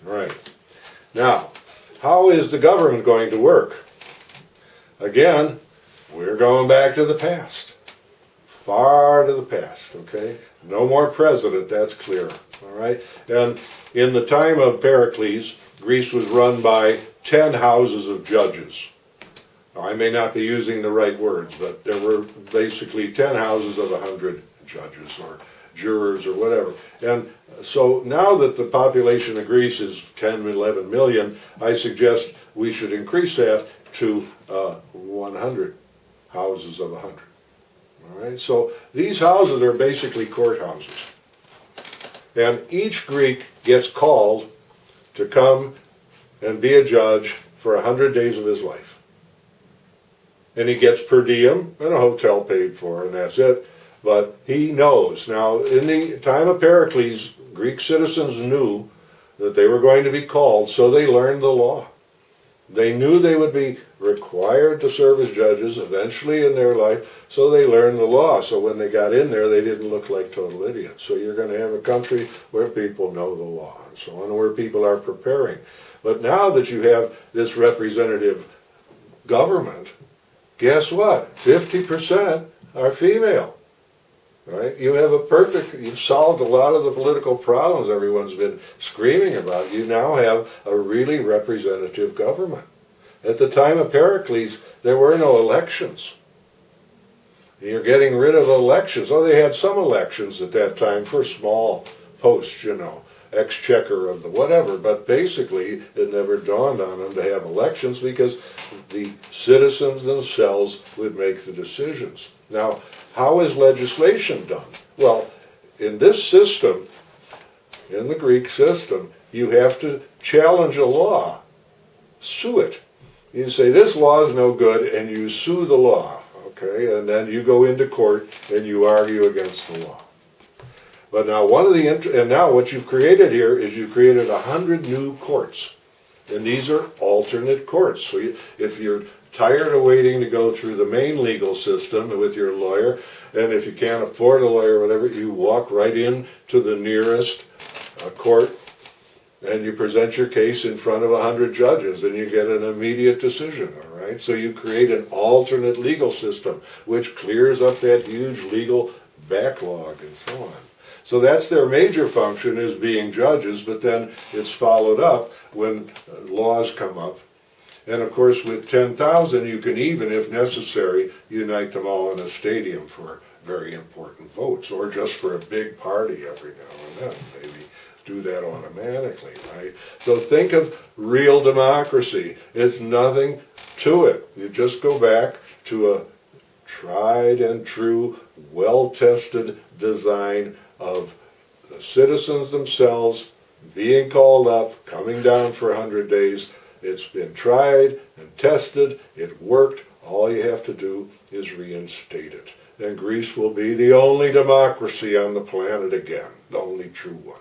Right. Now, how is the government going to work? Again, we're going back to the past. Far to the past, okay? No more president, that's clear, all right? And in the time of Pericles, Greece was run by 10 houses of judges. Now, I may not be using the right words, but there were basically 10 houses of 100 judges or jurors or whatever. And so now that the population of Greece is 10, 11 million, I suggest we should increase that to 100 houses of 100. All right, so these houses are basically courthouses. And each Greek gets called to come and be a judge for 100 days of his life. And he gets per diem and a hotel paid for, and that's it. But he knows. Now, in the time of Pericles, Greek citizens knew that they were going to be called, so they learned the law. They knew they would be required to serve as judges eventually in their life, so they learned the law. So when they got in there, they didn't look like total idiots. So you're going to have a country where people know the law and so on, where people are preparing. But now that you have this representative government, guess what? 50% are female. Right? You have you've solved a lot of the political problems everyone's been screaming about. You now have a really representative government. At the time of Pericles, there were no elections. You're getting rid of elections. Oh, they had some elections at that time for small posts, exchequer of the whatever, but basically it never dawned on them to have elections because the citizens themselves would make the decisions. Now, how is legislation done? Well, in this system, in the Greek system, you have to challenge a law, sue it. You say, this law is no good, and you sue the law, okay? And then you go into court and you argue against the law. But now and now what you've created here is you've created 100 new courts. And these are alternate courts. So if you're tired of waiting to go through the main legal system with your lawyer, and if you can't afford a lawyer or whatever, you walk right in to the nearest court and you present your case in front of 100 judges and you get an immediate decision, all right? So you create an alternate legal system which clears up that huge legal backlog and so on. So that's their major function, is being judges, but then it's followed up when laws come up. And of course with 10,000 you can even, if necessary, unite them all in a stadium for very important votes, or just for a big party every now and then. Maybe do that automatically, right? So think of real democracy. It's nothing to it. You just go back to a tried and true, well-tested design of the citizens themselves being called up, coming down for 100 days. It's been tried and tested. It worked. All you have to do is reinstate it. And Greece will be the only democracy on the planet again, the only true one.